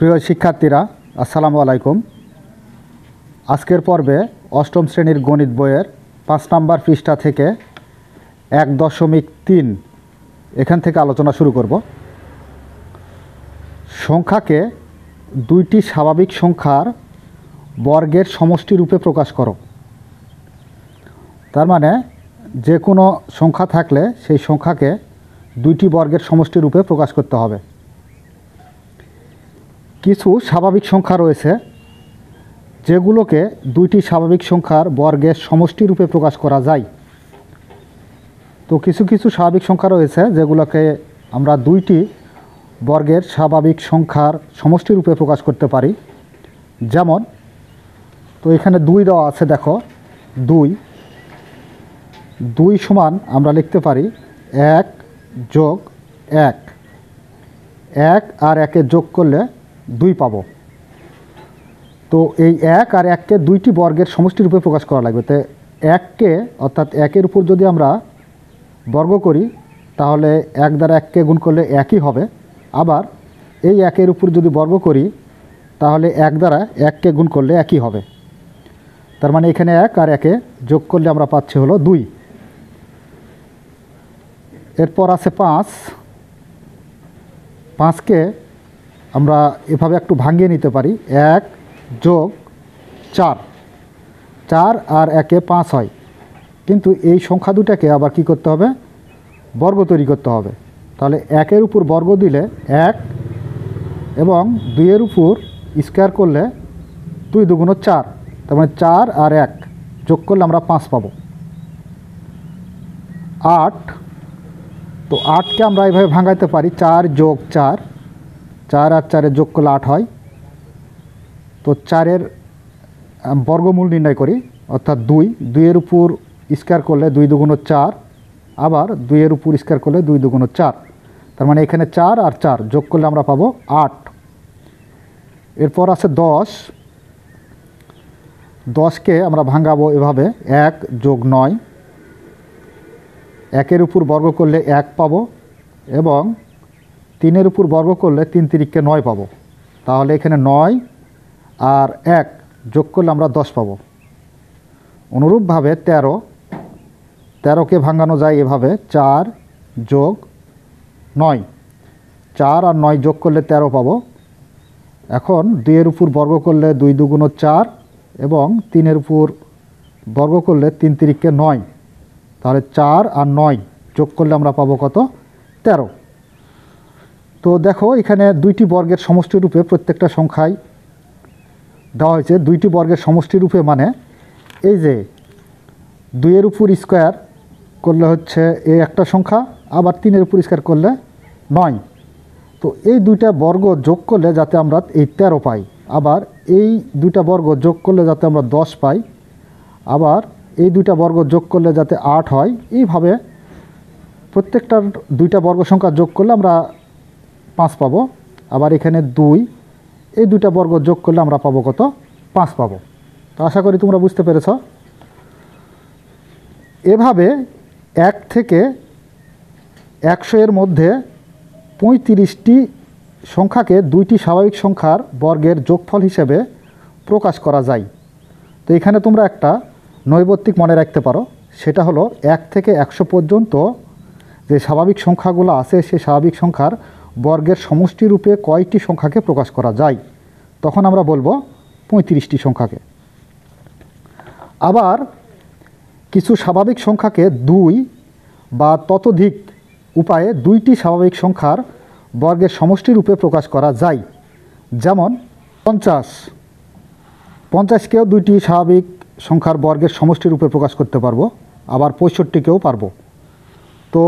প্রিয় শিক্ষার্থীরা, আসসালামু আলাইকুম। আজকের পর্বে অষ্টম শ্রেণীর গণিত বইয়ের 5 নম্বর পৃষ্ঠা থেকে 1.3 এখান থেকে আলোচনা শুরু করব। সংখ্যাকে দুইটি স্বাভাবিক সংখ্যার বর্গের সমষ্টি রূপে প্রকাশ করো। তার মানে যে কোনো সংখ্যা থাকলে সেই সংখ্যাকে দুইটি বর্গের সমষ্টি রূপে প্রকাশ করতে হবে। কিছু স্বাভাবিক সংখ্যা রয়েছে যেগুলোকে দুইটি স্বাভাবিক সংখ্যার বর্গের সমষ্টি রূপে প্রকাশ করা যায়। তো কিছু কিছু স্বাভাবিক সংখ্যা রয়েছে যেগুলোকে আমরা দুইটি বর্গের স্বাভাবিক সংখ্যার সমষ্টি রূপে প্রকাশ করতে পারি। যেমন, তো এখানে 2 দেওয়া আছে, দেখো 2 সমান আমরা লিখতে পারি 1 যোগ 1, 1 আর 1 যোগ করলে 2 পাবো। তো এই 1 আর 1কে দুইটি বর্গের সমষ্টি রূপে প্রকাশ করা লাগবে। তো 1কে অর্থাৎ 1-এর উপর যদি আমরা বর্গ করি তাহলে 1 দ্বারা 1কে গুণ করলে 1ই হবে। আবার এই 1-এর উপর যদি বর্গ করি তাহলে 1 দ্বারা 1কে গুণ করলে 1ই হবে। তার মানে এখানে 1 আর 1-এ যোগ করলে আমরা পাচ্ছি হলো 2। এরপর আছে 5কে আমরা এভাবে একটু ভাঙিয়ে নিতে পারি। 1 যোগ 4, 4 আর 1-এ 5 হয়। কিন্তু এই সংখ্যা দুটাকে আবার কি করতে হবে? বর্গ তৈরি করতে হবে। তাহলে 1-এর উপর বর্গ দিলে 1 এবং 2-এর উপর স্কোয়ার করলে 2 দুগুণ 4। তার মানে 4 আর 1 যোগ করলে আমরা 5 পাবো। 8, তো 8কে আমরা এইভাবে ভাঙাইতে পারি 4 যোগ 4, 4 আর 4-এ যোগ করলে 8 হয়। তো 4-এর বর্গমূল নির্ণয় করি, অর্থাৎ 2-এর উপর স্কোয়ার করলে 2 দুগুণ 4, আবার 2-এর উপর স্কোয়ার করলে 2 দুগুণ 4। তার মানে এখানে 4 আর 4 যোগ করলে আমরা পাবো 8। এরপর আছে 10কে আমরা ভাঙাবো এভাবে 1 যোগ 9, 1-এর উপর বর্গ করলে 1 পাবো এবং 3-এর উপর বর্গ করলে 3 তিরিককে 9 পাবো। তাহলে এখানে 9 আর 1 যোগ করলে আমরা 10 পাবো। অনুরূপভাবে 13কে ভাঙানো যায় এভাবে 4 যোগ 9, 4 আর 9 যোগ করলে 13 পাবো। এখন 2-এর উপর বর্গ করলে 2 দুগুণ 4 এবং 3-এর উপর বর্গ করলে 3 তিরিককে 9। তাহলে 4 আর 9 যোগ করলে আমরা পাবো কত? 13। তো দেখো এখানে দুইটি বর্গের সমষ্টি রূপে প্রত্যেকটা সংখ্যায় দেওয়া হয়েছে। দুইটি বর্গের সমষ্টি রূপে মানে এই যে 2-এর উপর স্কোয়ার করলে হচ্ছে এই একটা সংখ্যা, আবার 3-এর উপর স্কোয়ার করলে 9। তো এই দুইটা বর্গ যোগ করলে যাতে আমরা এই 13 পাই, আবার এই দুইটা বর্গ যোগ করলে যাতে আমরা 10 পাই, আবার এই দুইটা বর্গ যোগ করলে যাতে 8 হয়। এইভাবে প্রত্যেকটার দুইটা বর্গ সংখ্যা যোগ করলে আমরা 5 পাবো। আবার এখানে 2, এই দুইটা বর্গ যোগ করলে আমরা পাবো কত? 5 পাবো। তো আশা করি তোমরা বুঝতে পেরেছ। এভাবে 1 থেকে 100-এর মধ্যে 35টি সংখ্যাকে দুইটি স্বাভাবিক সংখ্যার বর্গের যোগফল হিসেবে প্রকাশ করা যায়। তো এখানে তোমরা একটা নৈর্ব্যক্তিক মনে রাখতে পারো, সেটা হলো 1 থেকে 100 পর্যন্ত যে স্বাভাবিক সংখ্যাগুলো আছে সেই স্বাভাবিক সংখ্যার বর্গের সমষ্টি রূপে কয়টি সংখ্যাকে প্রকাশ করা যায়, তখন আমরা বলবো 35টি সংখ্যাকে। আবার কিছু স্বাভাবিক সংখ্যাকে 2 বা ততোধিক উপায়ে দুইটি স্বাভাবিক সংখ্যার বর্গের সমষ্টি রূপে প্রকাশ করা যায়। যেমন 50কেও দুইটি স্বাভাবিক সংখ্যার বর্গের সমষ্টি রূপে প্রকাশ করতে পারবো, আবার 65কেও পারবো। তো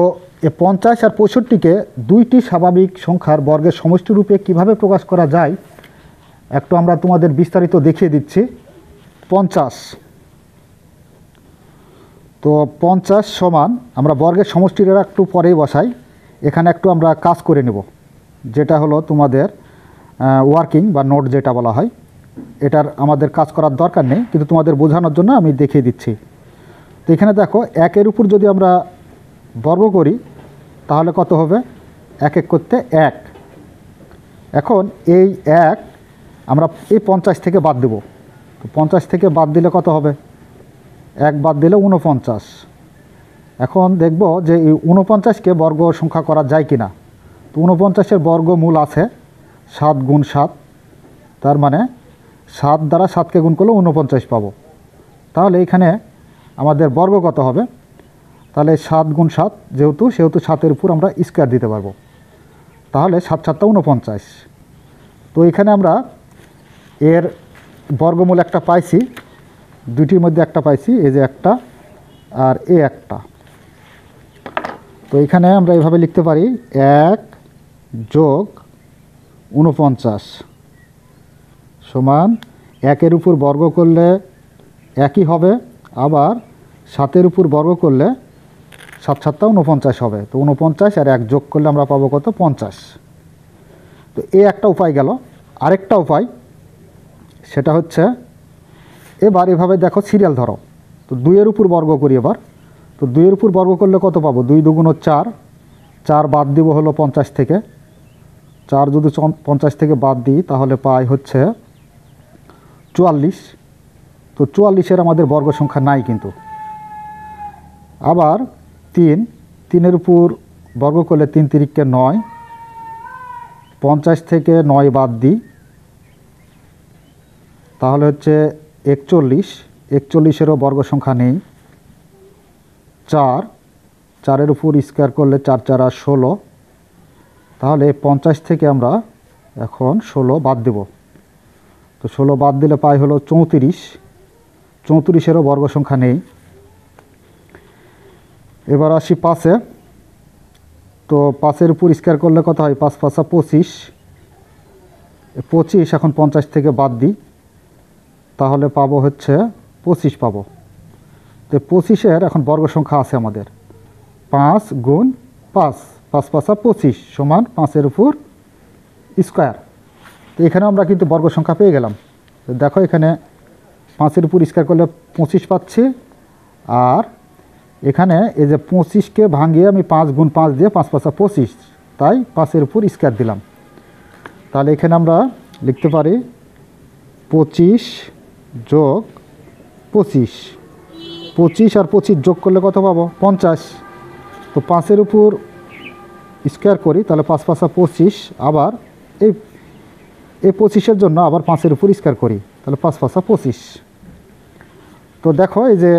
এই 50 আর 65কে দুইটি স্বাভাবিক সংখ্যার বর্গের সমষ্টি রূপে কীভাবে প্রকাশ করা যায় একটু আমরা তোমাদের বিস্তারিত দেখিয়ে দিচ্ছি। 50, তো 50 সমান আমরা বর্গের সমষ্টিটা একটু পরেই বসাই। এখানে একটু আমরা কাজ করে নেব, যেটা হলো তোমাদের ওয়ার্কিং বা নোট যেটা বলা হয়। এটার আমাদের কাজ করার দরকার নেই, কিন্তু তোমাদের বোঝানোর জন্য আমি দেখিয়ে দিচ্ছি। তো এখানে দেখো 1-এর উপর যদি আমরা বর্গ করি তাহলে কত হবে? 1 1 করতে 1, এখন এই এক আমরা এই 50 থেকে বাদ দেব। তো 50 থেকে বাদ দিলে কত হবে? এক বাদ দিলে 49। এখন দেখব যে এই 49কে বর্গ সংখ্যা করা যায় কি না। তো 49-এর বর্গমূল আছে 7 গুণ 7, তার মানে 7 দ্বারা 7কে গুণ করলে 49 পাবো। তাহলে এখানে আমাদের বর্গ কত হবে? তাহলে 7 গুণ 7 সেহেতু 7-এর উপর আমরা স্কোয়ার দিতে পারবো। তাহলে 7 7 49। তো এখানে আমরা এর বর্গমূল একটা পাইছি, দুইটির মধ্যে একটা পাইছি, এই যে একটা আর এ একটা। তো এখানে আমরা এভাবে লিখতে পারি 1 যোগ 49 সমান 1-এর উপর বর্গ করলে একই হবে, আবার 7-এর উপর বর্গ করলে 7 7 49 হবে। তো 49 আর 1 যোগ করলে আমরা পাবো কত? 50। তো এই একটা উপায় গেল। আরেকটা উপায় সেটা হচ্ছে এবার এভাবে দেখো, সিরিয়াল ধরো। তো 2-এর উপর বর্গ করি এবার। তো 2-এর উপর বর্গ করলে কত পাবো? 2 2 4, 4 বাদ দিব হলো 50 থেকে। 4 যদি 50 থেকে বাদ দিই তাহলে পাই হচ্ছে 44। তো 44-এর আমাদের বর্গ সংখ্যা নাই কিন্তু। আবার 3-এর উপর বর্গ করলে 3 3 9, 50 থেকে 9 বাদ দিই তাহলে হচ্ছে 41। 41-এরও বর্গ সংখ্যা নেই। 4-এর উপর স্কোয়ার করলে 4 4 16, তাহলে 50 থেকে আমরা এখন 16 বাদ দেব। তো 16 বাদ দিলে পাই হলো 34। 34-এরও বর্গ সংখ্যা নেই। এবার আসি 5-এ। তো 5-এর উপর স্কোয়ার করলে কত হয়? 5 5 25। 25 এখন 50 থেকে বাদ দিই তাহলে পাবো হচ্ছে 25 পাবো। তো 25-এর এখন বর্গ সংখ্যা আছে আমাদের 5 গুণ 5, 5 5 25 সমান 5-এর উপর স্কোয়ার। তো এখানে আমরা কিন্তু বর্গ সংখ্যা পেয়ে গেলাম। তো দেখো এখানে 5-এর উপর স্কোয়ার করলে 25 পাচ্ছি, আর এখানে এই যে 25কে ভাঙিয়ে আমি 5 গুণ 5 দিয়ে 5 5 25, তাই 5-এর উপর স্কোয়ার দিলাম। তাহলে এখানে আমরা লিখতে পারি 25 যোগ 25। 25 আর 25 যোগ করলে কত পাবো? 50। তো 5-এর উপর স্কোয়ার করি তাহলে 5 5 25, আবার এই 25-এর জন্য আবার 5-এর উপর স্কোয়ার করি তাহলে 5 5 25। তো দেখো এই যে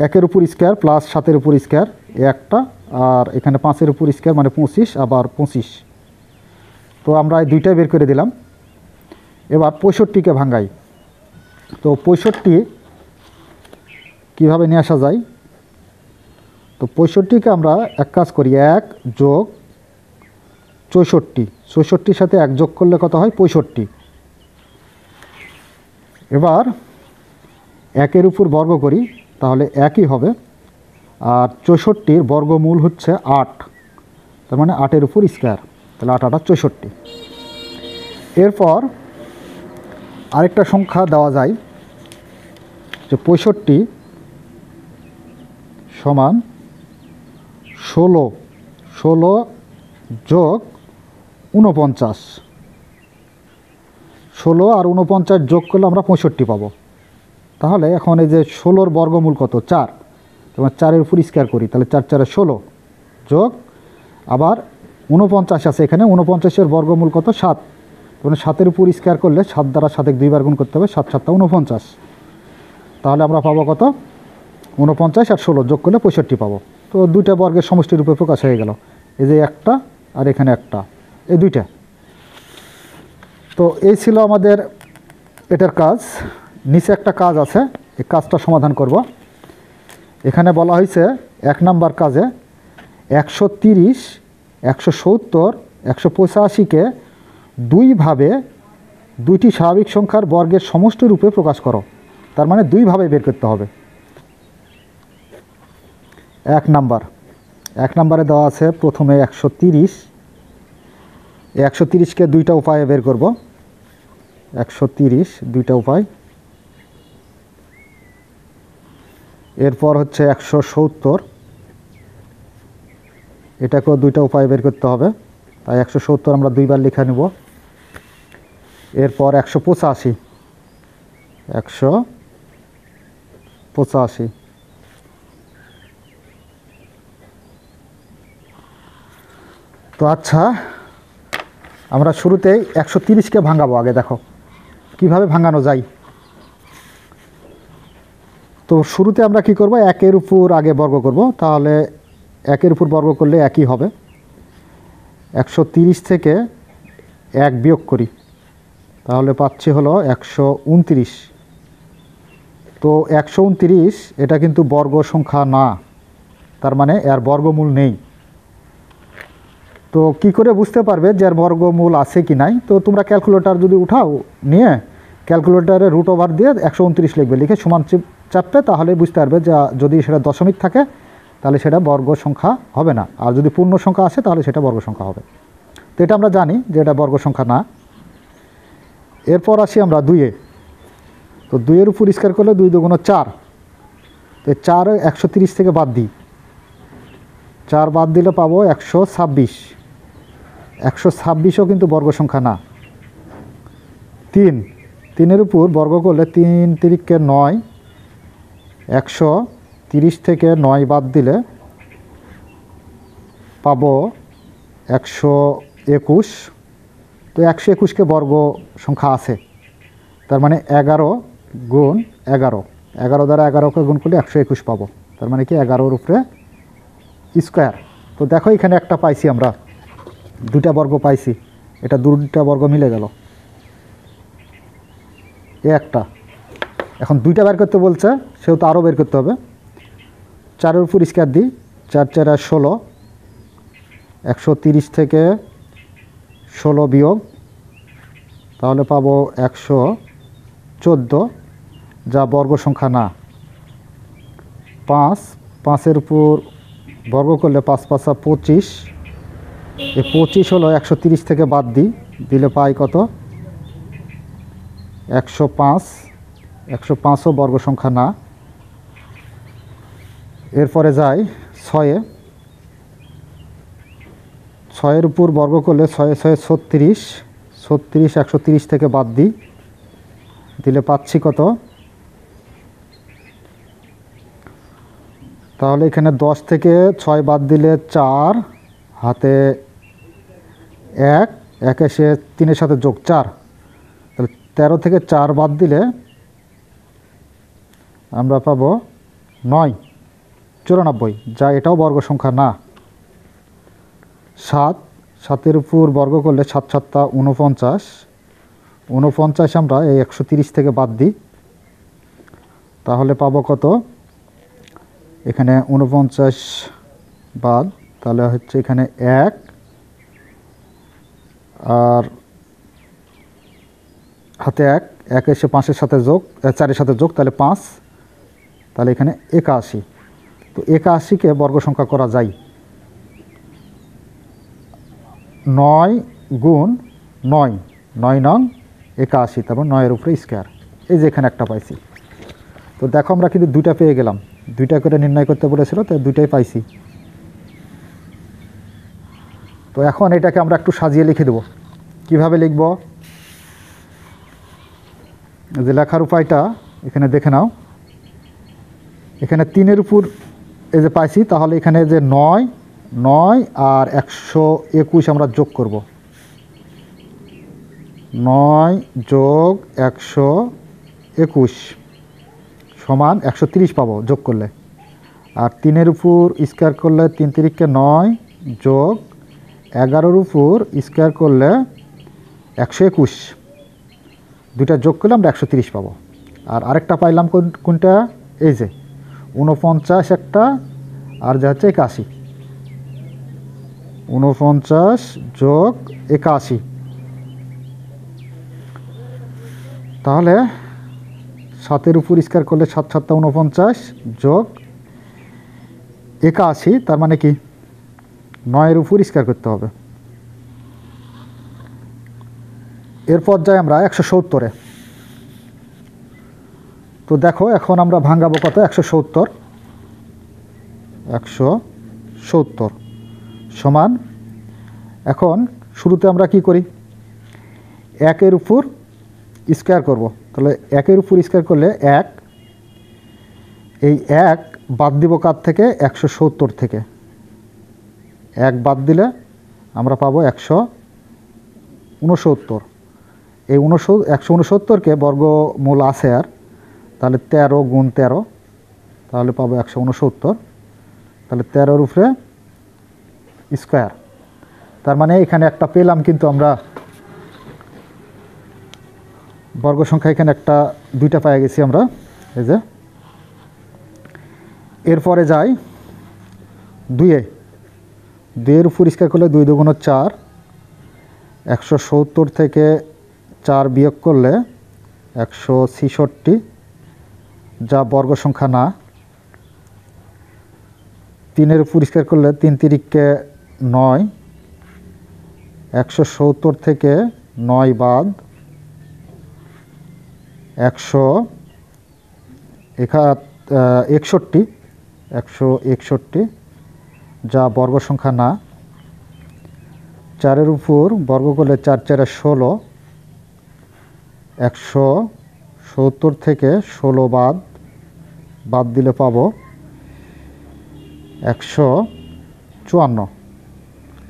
1-এর উপর স্কোয়ার প্লাস 7-এর উপর স্কোয়ার একটা, আর এখানে 5-এর উপর স্কোয়ার মানে 25 আবার 25। তো আমরা এই দুইটাই বের করে দিলাম। এবার 65-কে ভাঙাই। তো 65 কীভাবে নিয়ে আসা যায়? তো 65-কে আমরা এক কাজ করি, 1 যোগ 64। 64-র সাথে 1 যোগ করলে কত হয়? 65। এবার 1-এর উপর বর্গ করি তাহলে একই হবে, আর 64-র বর্গমূল হচ্ছে 8, তার মানে 8-এর উপর স্কোয়ার, তাহলে 8 8 64। এরপর আরেকটা সংখ্যা দেওয়া যায় যে 65 সমান 16 যোগ 49। 16 আর 49 যোগ করলে আমরা 65 পাবো। তাহলে এখন এই যে 16-র বর্গমূল কত? 4, তোমার 4-এর উপর স্কোয়ার করি তাহলে 4 4 16 যোগ আবার 49 আছে এখানে, 49-এর বর্গমূল কত? 7, মানে 7-এর উপর স্কোয়ার করলে 7 দ্বারা 7 2বার গুণ করতে হবে, 7 7 49। তাহলে আমরা পাবো কত? 49 আর 16 যোগ করলে 65 পাবো। তো দুইটা বর্গের সমষ্টির রূপে প্রকাশ হয়ে গেল। এই যে একটা আর এখানে একটা, এই দুইটা। তো এই ছিল আমাদের এটার কাজ। নিচে একটা কাজ আছে, এই কাজটা সমাধান করব। এখানে বলা হয়েছে 1 নাম্বার কাজে 130, 170, 185-কে দুইভাবে দুইটি স্বাভাবিক সংখ্যার বর্গের সমষ্টি রূপে প্রকাশ করো। তার মানে দুইভাবে বের করতে হবে। 1 নাম্বারে দেওয়া আছে প্রথমে 130। এই 130-কে দুইটা উপায়ে বের করব। 130 দুইটা উপায়। এরপর হচ্ছে 170, এটাকেও দুইটা উপায় বের করতে হবে। তাই 170 আমরা দুইবার লিখে নেব। এরপর 185, 185। তো আচ্ছা, আমরা শুরুতেই 130কে ভাঙাবো। আগে দেখো কিভাবে ভাঙানো যায়। তো শুরুতে আমরা কি করব, 1-এর উপর আগে বর্গ করব, তাহলে 1-এর উপর বর্গ করলে একই হবে। 130 থেকে 1 বিয়োগ করি, তাহলে পাচ্ছি হলো 129। তো 129 এটা কিন্তু বর্গ সংখ্যা না, তার মানে এর বর্গমূল নেই। তো কি করে বুঝতে পারবে যে এর বর্গমূল আছে কি নাই? তো তোমরা ক্যালকুলেটর যদি উঠাও, নিয়ে ক্যালকুলেটরে রুট ওভার দিয়ে 129 লিখবে, লিখে সমান চাপবে, তাহলে বুঝতে পারবে যে যদি সেটা দশমিক থাকে তাহলে সেটা বর্গ সংখ্যা হবে না, আর যদি পূর্ণ সংখ্যা আসে তাহলে সেটা বর্গ সংখ্যা হবে। তো এটা আমরা জানি যে এটা বর্গ সংখ্যা না। এরপর আসি আমরা 2-এ। তো 2-এর উপর স্কয়ার করলে 2 × 2 = 4। তো 4 130 থেকে বাদ দিই, 4 বাদ দিলে পাবো 126। 126ও কিন্তু বর্গ সংখ্যা না। 3-এর উপর বর্গ করলে 3 × 3 = 9। 130 থেকে 9 বাদ দিলে পাবো 121। তো 121কে বর্গ সংখ্যা আছে, তার মানে 11 × 11, 11 দ্বারা 11কে গুণ করলে 121 পাবো, তার মানে কি 11-র উপরে স্কোয়ার। তো দেখো এখানে একটা পাইছি, আমরা 2টা বর্গ পাইছি, এটা 2টা বর্গ মিলে গেল, একটা। এখন 2টা বের করতে বলছে, সেহেতু আরও বের করতে হবে। 4-এর উপর স্কয়ার দিই, 4 × 4 = 16। 130 থেকে 16 বিয়োগ, তাহলে পাবো 114, যা বর্গ সংখ্যা না। 5-এর উপর বর্গ করলে 5 × 5 = 25। এই 25 হলো 130 থেকে বাদ দিই, দিলে পাই কত? 105। 105ও বর্গ সংখ্যা না। এরপরে যাই 6-এ। 6-এর উপর বর্গ করলে 6 × 6 = 36। 36 130 থেকে বাদ দিই, দিলে পাচ্ছি কত? তাহলে এখানে 10 থেকে 6 বাদ দিলে 4, হাতে 1, 1 এসে 3-এর সাথে যোগ 4, তাহলে 13 থেকে 4 বাদ দিলে আমরা পাবো 9, 94, যা এটাও বর্গ সংখ্যা না। 7-এর উপর বর্গ করলে 7 × 7 = 49। 49 আমরা এই 130 থেকে বাদ দিই, তাহলে পাবো কত? এখানে 49 বাদ, তাহলে হচ্ছে এখানে 1, আর হাতে 1 এসে 5-এর সাথে যোগ, 4-এর সাথে যোগ, তাহলে 5, তাহলে এখানে 81। তো 81কে বর্গ সংখ্যা করা যায় 9 × 9, 9 নং 81, তারপর 9-এর উপরে স্কয়ার। এই যে এখানে একটা পাইছি। তো দেখো আমরা কিন্তু 2টা পেয়ে গেলাম, 2টা করে নির্ণয় করতে বলেছিল, তো 2টাই পাইছি। তো এখন এটাকে আমরা একটু সাজিয়ে লিখে দেব। কিভাবে লিখব? যে লেখার উপায়টা এখানে দেখে নাও। এখানে 3-এর উপর এই যে পাইছি, তাহলে এখানে যে 9 আর 121 আমরা যোগ করব। 9 + 121 সমান 130 পাবো যোগ করলে। আর 3-এর উপর স্কয়ার করলে 3 × 3 = 9 যোগ 11-র উপর স্কয়ার করলে 121, 2টা যোগ করলে আমরা 130 পাবো। আর আরেকটা পাইলাম কোনটা? এই যে 49 একটা, আর যা হচ্ছে 81। 49 যোগ 81, তাহলে 7-এর উপর স্কয়ার করলে 7 × 7 = 49 যোগ 81, তার মানে কি 9-এর উপর স্কয়ার করতে হবে। এরপর যাই আমরা 170-এ। তো দেখো এখন আমরা ভাঙাবো কত? 170 সমান এখন শুরুতে আমরা কি করি, একের উপর স্কোয়ার করব। তাহলে একের উপর স্কোয়ার করলে এক, এই এক বাদ দিব কার থেকে, 170 থেকে। এক বাদ দিলে আমরা পাবো 169। এই 169কে বর্গমূল আছে আর, তাহলে 13 গুণ 13, তাহলে পাবো 169। তাহলে 13-র উপরে স্কোয়ার, তার মানে এখানে একটা পেলাম, কিন্তু আমরা বর্গ সংখ্যা এখানে একটা দুইটা পেয়ে গেছি আমরা। এই যে এরপরে যাই দুইয়ের উপর স্কোয়ার করলে 2 দুগুণ 4, 170 থেকে 4 বিয়োগ করলে 166, যা বর্গ সংখ্যা না। 3-এর উপর স্কোয়ার করলে 3 তিরিকে 9, 170 থেকে 9 বাদ 161, যা বর্গ সংখ্যা না। 4-এর উপর বর্গ করলে 4 4 16, 170 থেকে 16 বাদ দিলে পাবো 154,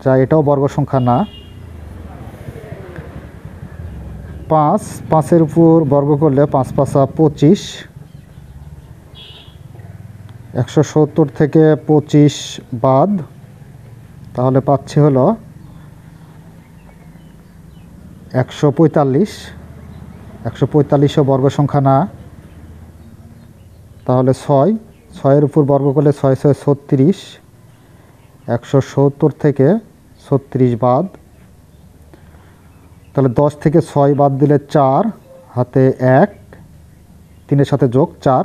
যা এটাও বর্গ সংখ্যা না। 5-এর উপর বর্গ করলে 5 5 25, 170 থেকে 25 বাদ, তাহলে পাচ্ছি হলো 145। 145ও বর্গ সংখ্যা না। তাহলে 6-এর উপর বর্গ করলে 6 6 36, 170 থেকে 36 বাদ, তাহলে 10 থেকে 6 বাদ দিলে 4, হাতে 1, 3-এর সাথে যোগ 4,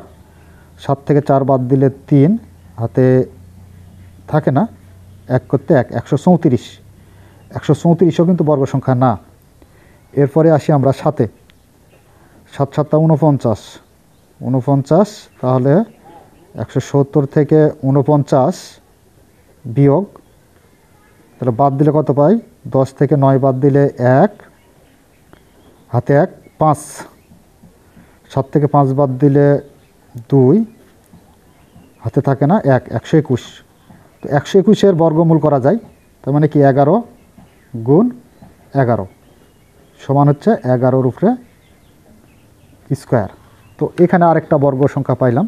7 থেকে 4 বাদ দিলে 3, হাতে থাকে না, 1 করতে 1, 134। 134ও কিন্তু বর্গ সংখ্যা না। এরপরে আসি আমরা 7-এ। 7 7 49, তাহলে 170 থেকে 49 বিয়োগ, তাহলে বাদ দিলে কত পাই, 10 থেকে 9 বাদ দিলে 1, হাতে 1, 5, 7 থেকে 5 বাদ দিলে 2, হাতে থাকে না 1, 121। তো 121-এর বর্গমূল করা যায়, তার মানে কি 11 গুণ 11 সমান হচ্ছে 11-র উপরে স্কোয়ার। তো এখানে আরেকটা বর্গ সংখ্যা পাইলাম,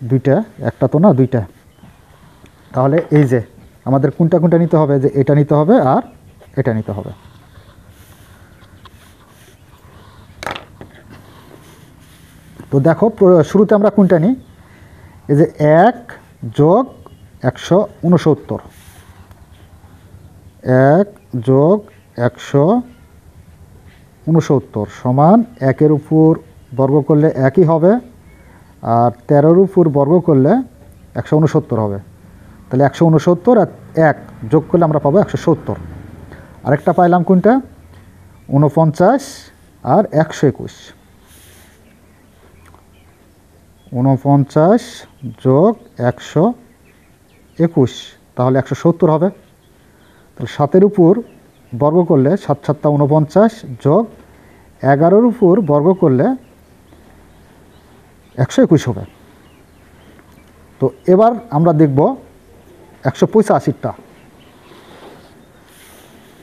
দুইটা, একটা তো না, দুইটা। তাহলে এই যে আমাদের কোনটা কোনটা নিতে হবে, যে এটা নিতে হবে আর এটা নিতে হবে। তো দেখো শুরুতে আমরা কোনটা নিই, এই যে 1 যোগ 169, 1 যোগ 169 সমান 1-এর উপর বর্গ করলে 1ই হবে, আর 13-র উপর বর্গ করলে 169 হবে। তাহলে 169 আর 1 যোগ করলে আমরা পাবো 170। আরেকটা পাইলাম কোনটা, 49 আর 121, 49 যোগ 121, তাহলে 170 হবে। তাহলে 7-এর উপর বর্গ করলে 7 7 49 যোগ 11-র উপর বর্গ করলে 121 হবে। তো এবার আমরা দেখব 185টা।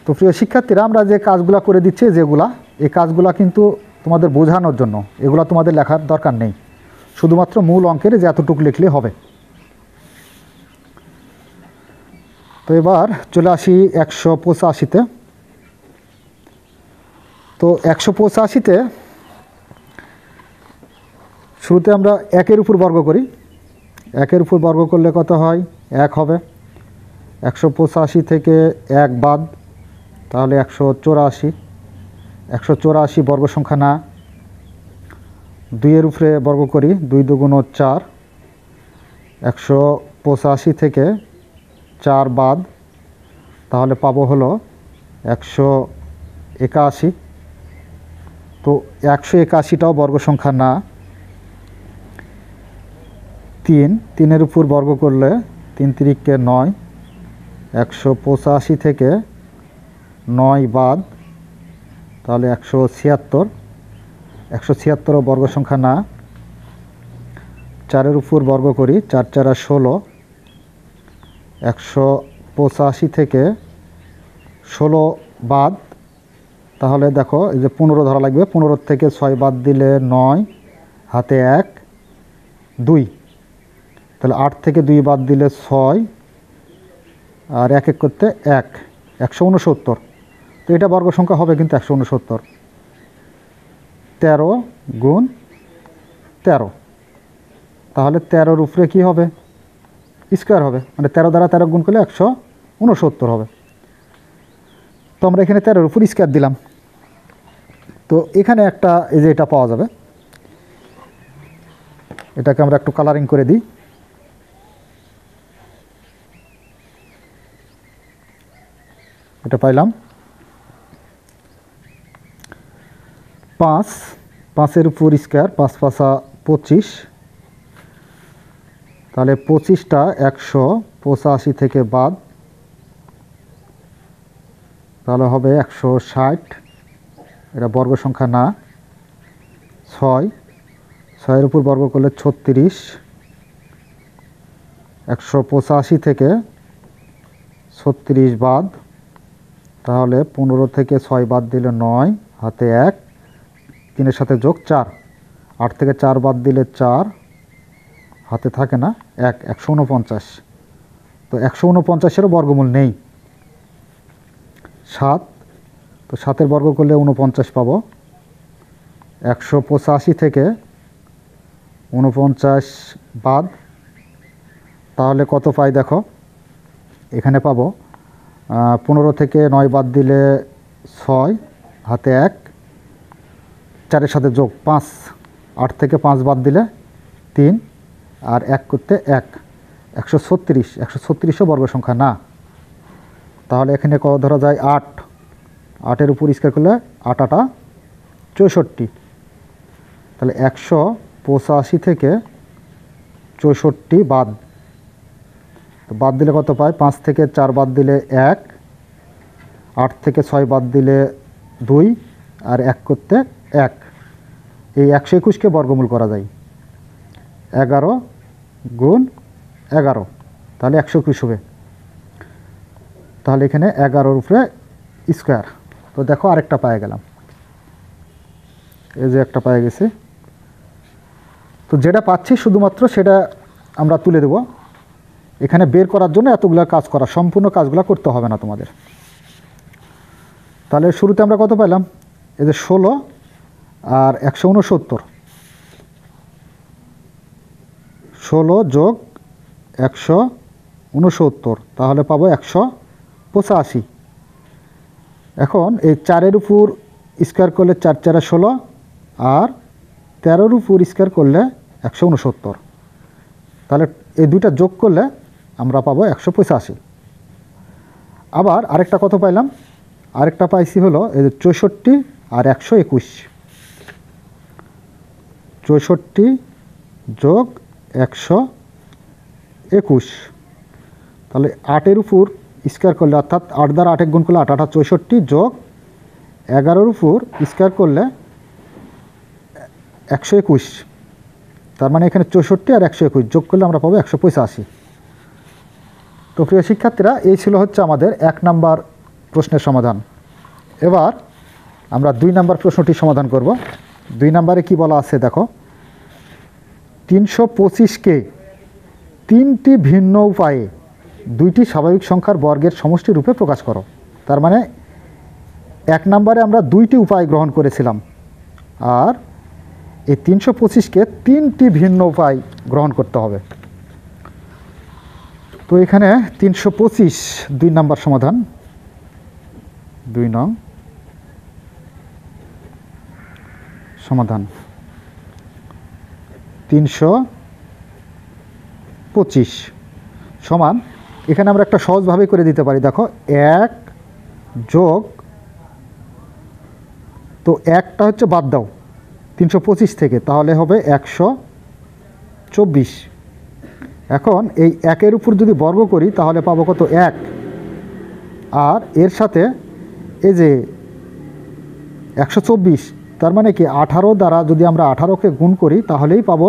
তো প্রিয় শিক্ষার্থীরা, আমরা যে কাজগুলো করে দিচ্ছি, যেগুলা এই কাজগুলো কিন্তু তোমাদের বোঝানোর জন্য, এগুলো তোমাদের লেখার দরকার নেই, শুধুমাত্র মূল অঙ্কের যে এতটুকু লিখলে হবে। তো এবার চলে আসি 185-তে। তো 185-তে শুরুতে আমরা 1-এর উপর বর্গ করি। 1-এর উপর বর্গ করলে কত হয়, 1 হবে। 185 থেকে 1 বাদ, তাহলে 184। 184 বর্গ সংখ্যা না। 2-এর উপরে বর্গ করি, 2 দুগুণ 4, 185 থেকে 4 বাদ, তাহলে পাবো হলো 181। তো 181টাও বর্গ সংখ্যা না। 3-এর উপর বর্গ করলে 3 তিরিকে 9, 185 থেকে 9 বাদ, তাহলে 176। 176 বর্গ সংখ্যা না, 4-এর উপর বর্গ করি, 4 4 16। 185 থেকে 16 বাদ, তাহলে দেখো এই যে 15 ধরা লাগবে। 15 থেকে 6 বাদ দিলে 9, হাতে 1 2, তাহলে 8 থেকে 2 বাদ দিলে 6, আর 1 1 করতে 1, 169। তো এটা বর্গ সংখ্যা হবে কিন্তু 169। 13 গুণ 13, তাহলে 13-র উপরে কী হবে? স্কোয়ার হবে, মানে 13 দ্বারা 13 গুণ করলে 169 হবে। তো আমরা এখানে 13-র উপর স্কোয়ার দিলাম। তো এখানে একটা এই যে এটা পাওয়া যাবে, এটাকে আমরা একটু কালারিং করে দিই। এটা পাইলাম 5, 5-এর উপর স্কোয়ার, 5 5 25, তাহলে 25টা 185 থেকে বাদ, তাহলে হবে 160। এটা বর্গ সংখ্যা না। 6, 6-এর উপর বর্গ করলে 36। 185 থেকে 36 বাদ, তাহলে 15 থেকে 6 বাদ দিলে 9, হাতে 1, 3-এর সাথে যোগ 4। 8 থেকে 4 বাদ দিলে 4, হাতে থাকে না 1, 149। তো 149-এরও বর্গমূল নেই। 7, তো 7-এর বর্গ করলে 49 পাবো। 185 থেকে 49 বাদ, তাহলে কত পাই দেখো, এখানে পাবো 15 থেকে 9 বাদ দিলে 6, হাতে 1, 4-এর সাথে যোগ 5। 8 থেকে 5 বাদ দিলে 3, আর 1 করতে 1, 136। 136ও বর্গ সংখ্যা না। তাহলে এখানে কত ধরা যায়? 8। 8-এর উপর স্কোয়ার করলে 8 8 64। তাহলে 185 থেকে 64 বাদ, তো বাদ দিলে কত পাই? 5 থেকে 4 বাদ দিলে 1, 8 থেকে 6 বাদ দিলে 2, আর 1 করতে 1। এই 121কে বর্গমূল করা যায়। 11 গুণ 11, তাহলে 121 হবে। তাহলে এখানে 11-র উপরে স্কোয়ার। তো দেখো আরেকটা পেয়ে গেলাম, এই যে একটা পেয়ে গেছে। তো যেটা পাচ্ছি শুধুমাত্র সেটা আমরা তুলে দেব। এখানে বের করার জন্য এতগুলো কাজ করা, সম্পূর্ণ কাজগুলো করতে হবে না তোমাদের। তাহলে শুরুতে আমরা কত পেলাম? এই যে 16 আর 169। 16 যোগ 169, তাহলে পাবো 185। এখন এই 4-এর উপর স্কোয়ার করলে 4 4 16, আর 13-র উপর স্কোয়ার করলে 169। তাহলে এই দুইটা যোগ করলে আমরা পাবো 185। আবার আরেকটা কত পাইলাম? আরেকটা পাইছি হলো এই যে 64 আর 121। 64 যোগ 121, তাহলে 8-এর উপর স্কোয়ার করলে, অর্থাৎ 8 দ্বারা 8 গুণ করলে 8 8 64, যোগ 11-র উপর স্কোয়ার করলে 121। তার মানে এখানে 64 আর 121 যোগ করলে আমরা পাবো 185। তো প্রিয় শিক্ষার্থীরা, এই ছিল হচ্ছে আমাদের 1 নাম্বার প্রশ্নের সমাধান। এবার আমরা 2 নাম্বার প্রশ্নটি সমাধান করব। 2 নাম্বারে কি বলা আছে দেখো, 325কে 3টি ভিন্ন উপায়ে 2টি স্বাভাবিক সংখ্যার বর্গের সমষ্টি রূপে প্রকাশ করো। তার মানে 1 নাম্বারে আমরা 2টি উপায় গ্রহণ করেছিলাম, আর এই 325কে 3টি ভিন্ন উপায় গ্রহণ করতে হবে। তো এখানে 325 2 নাম্বার সমাধান। 2 নং সমাধান 325 সমান, এখানে আমরা একটা সহজভাবে করে দিতে পারি। দেখো 1 যোগ, তো 1টা হচ্ছে বাদ দাও 325 থেকে, তাহলে হবে 124। এখন এই 1-এর উপর যদি বর্গ করি তাহলে পাবো কত? 1। আর এর সাথে এই যে 124, তার মানে কি 18 দ্বারা যদি আমরা 18কে গুণ করি তাহলেই পাবো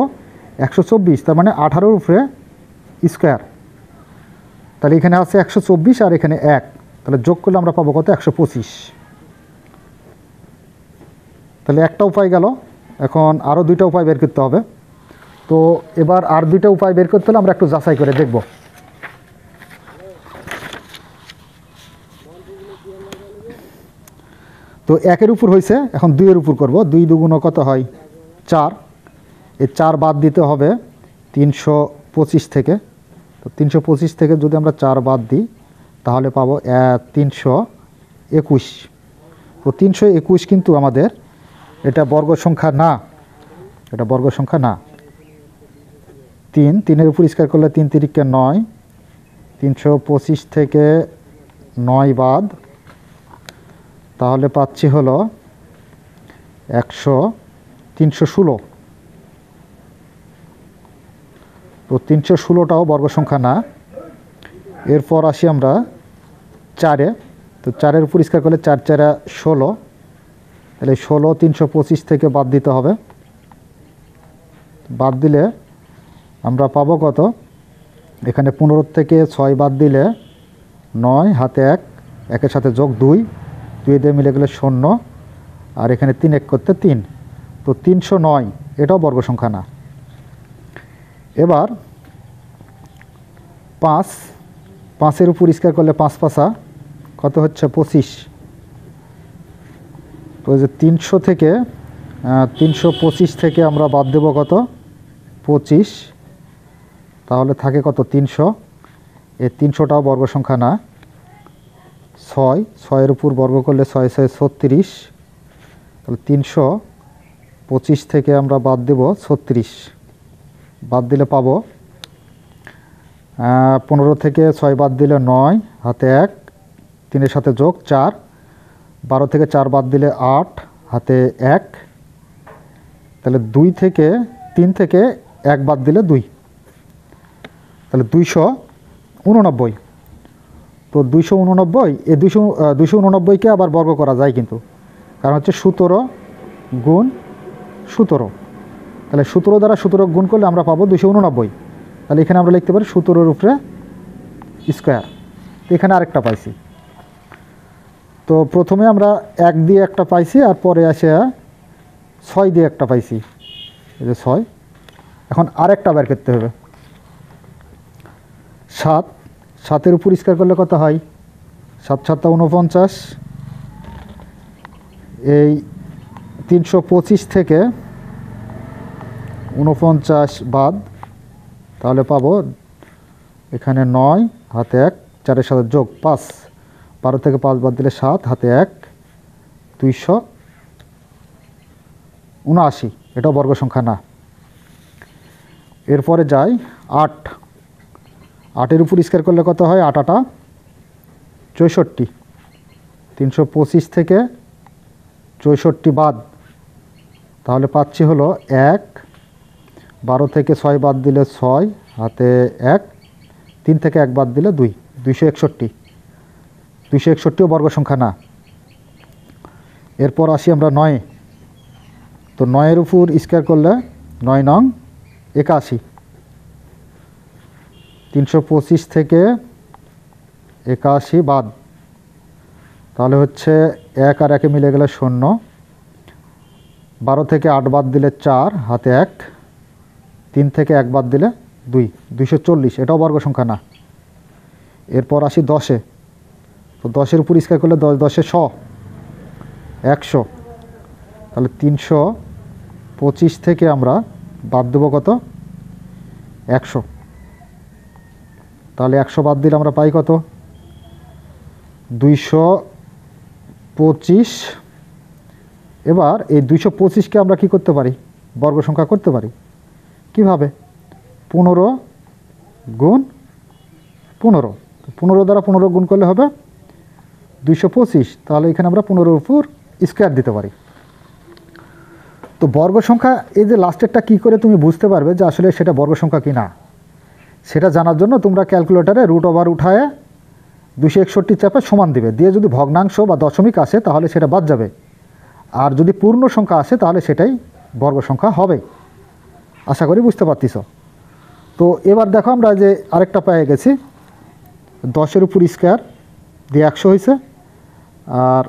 124, তার মানে 18-র উপরে স্কোয়ার। তাহলে এখানে আছে 124 আর এখানে 1, তাহলে যোগ করলে আমরা পাবো কত? 125। তাহলে একটা উপায় গেল, এখন আরও দুইটা উপায় বের করতে হবে। তো এবার আর দুইটা উপায় বের করতে হলে আমরা একটু যাচাই করে দেখব। তো 1-এর উপর হয়েছে, এখন 2-এর উপর করব। 2 দুগুণ কত হয়? 4। এই 4 বাদ দিতে হবে 325 থেকে। তো 325 থেকে যদি আমরা 4 বাদ দিই তাহলে পাবো 321। তো 321 কিন্তু আমাদের এটা বর্গ সংখ্যা না, এটা বর্গ সংখ্যা না। 3-এর উপর স্কয়ার করলে 3 তিরিকে 9, 325 থেকে 9 বাদ, তাহলে পাচ্ছি হলো 316। তো 316টাও বর্গ সংখ্যা না। এরপর আসি আমরা 4-এ। তো 4-এর উপর স্কয়ার করলে 4 4 16, তাহলে 16 325 থেকে বাদ দিতে হবে। বাদ দিলে আমরা পাবো কত? এখানে 15 থেকে 6 বাদ দিলে 9, হাতে 1, 1-এর সাথে যোগ 2, 2 দিয়ে মিলে গেলে 0, আর এখানে 3 1 করতে 3। তো 309 এটাও বর্গ সংখ্যা না। এবার 5-এর উপর স্কয়ার করলে 5 5 কত হচ্ছে? 25। তো যে 300 থেকে 325 থেকে আমরা বাদ দেব কত? 25, তাহলে থাকে কত? 300। এই 300টাও বর্গ সংখ্যা না। 6-এর উপর বর্গ করলে 6 6 36, তাহলে 325 থেকে আমরা বাদ দেব 36। বাদ দিলে পাবো 15 থেকে 6 বাদ দিলে 9, হাতে 1, 3-এর সাথে যোগ 4, 12 থেকে 4 বাদ দিলে 8, হাতে 1, তাহলে 3 থেকে 1 বাদ দিলে 2, তাহলে 289। তো 289, এই 289কে আবার বর্গ করা যায় কিন্তু, কারণ হচ্ছে 17 গুণ 17। তাহলে 17 দ্বারা 17 গুণ করলে আমরা পাবো 289। তাহলে এখানে আমরা লিখতে পারি 17-এর উপরে স্কোয়ার। তো এখানে আরেকটা পাইছি। তো প্রথমে আমরা 1 দিয়ে একটা পাইছি, আর পরে আসে 6 দিয়ে একটা পাইছি, এই যে 6। এখন আরেকটা বের করতে হবে। 7-এর উপর স্কয়ার করলে কত হয়? 7 7 49। এই 325 থেকে 49 বাদ, তাহলে পাবো এখানে 9, হাতে 1, 4-এর সাথে যোগ 5, 12 থেকে 5 বাদ দিলে 7, হাতে 1, 279। এটাও বর্গ সংখ্যা না। এরপরে যাই 8-এর উপর স্কয়ার করলে কত হয়? 8 8 64। 325 থেকে 64 বাদ, তাহলে পাচ্ছি হলো 1, 12 থেকে 6 বাদ দিলে 6, হাতে 1, 3 থেকে 1 বাদ দিলে 2, 261। 261ও বর্গ সংখ্যা না। এরপর আসি আমরা 9-এ। তো 9-এর উপর স্কয়ার করলে 9 9 81। 325 থেকে 81 বাদ, তাহলে হচ্ছে 1 আর 1 মিলে গেলে 0, 12 থেকে 8 বাদ দিলে 4, হাতে 1, 3 থেকে 1 বাদ দিলে 2, 240। এটাও বর্গ সংখ্যা না। এরপর আসি 10-এ। তো 10-এর উপর স্কয়ার করলে 10 10 100। তাহলে 325 থেকে আমরা বাদ দেবো কত? 100। তাহলে 100 বাদ দিলে আমরা পাই কত? 225। এবার এই 225কে আমরা কি করতে পারি? বর্গ সংখ্যা করতে পারি। কিভাবে? 15 গুণ 15। 15 দ্বারা 15 গুণ করলে হবে 225। তাহলে এখানে আমরা 15-এর উপর স্কয়ার দিতে পারি। তো বর্গ সংখ্যা, এই যে লাস্টেরটা কি করে তুমি বুঝতে পারবে যে আসলে সেটা বর্গ সংখ্যা কি না, সেটা জানার জন্য তোমরা ক্যালকুলেটরে √ওভার উঠায় 261 চাপে সমান দিবে, দিয়ে যদি ভগ্নাংশ বা দশমিক আসে তাহলে সেটা বাদ যাবে, আর যদি পূর্ণ সংখ্যা আসে তাহলে সেটাই বর্গ সংখ্যা হবে। আশা করি বুঝতে পারতিস। তো এবার দেখো আমরা যে আরেকটা পেয়ে গেছি, 10 এর উপর স্কোয়ার দিয়ে 100 হয়েছে, আর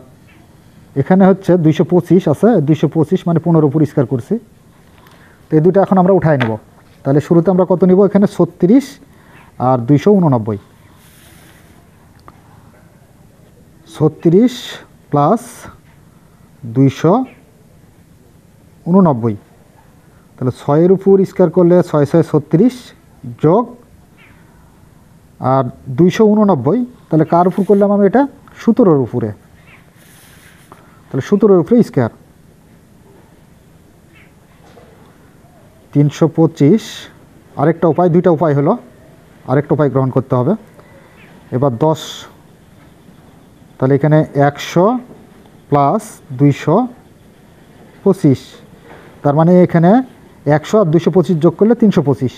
এখানে হচ্ছে 225 আছে, 225 মানে 15 উপর স্কোয়ার করছি। তো এই দুটো এখন আমরা উঠাই নেব। তাহলে শুরুতে আমরা কত নিব, এখানে 36 আর 289, 36 প্লাস 289, তাহলে 6 এর উপর স্কোয়ার করলে 6 6 36 যোগ আর 289, তাহলে কার উপর করলাম আমি এটা, 17-এর উপরে, তাহলে 17-এর উপরে স্কোয়ার 325। আরেকটা উপায়, দুইটা উপায় হলো, আরেকটা উপায় গ্রহণ করতে হবে। এবার 10, তাহলে এখানে 100 প্লাস 225, তার মানে এখানে 100 আর 225 যোগ করলে 325।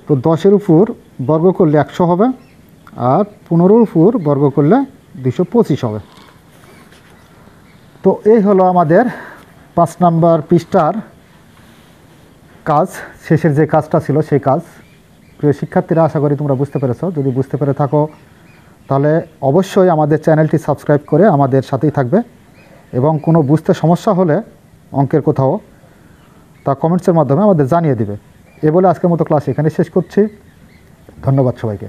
তো 10-এর উপর বর্গ করলে 100 হবে, আর 15-এর উপর বর্গ করলে 225 হবে। তো এই হলো আমাদের 5 নম্বর পৃষ্ঠার কাজ, শেষের যে কাজটা ছিল সেই কাজ। প্রিয় শিক্ষার্থীরা, আশা করি তোমরা বুঝতে পেরেছো। যদি বুঝতে পেরে থাকো তাহলে অবশ্যই আমাদের চ্যানেলটি সাবস্ক্রাইব করে আমাদের সাথেই থাকবে, এবং কোনো বুঝতে সমস্যা হলে অঙ্কের কোথাও তা কমেন্টসের মাধ্যমে আমাদের জানিয়ে দিবে। এ বলে আজকের মতো ক্লাস এখানে শেষ করছি। ধন্যবাদ সবাইকে।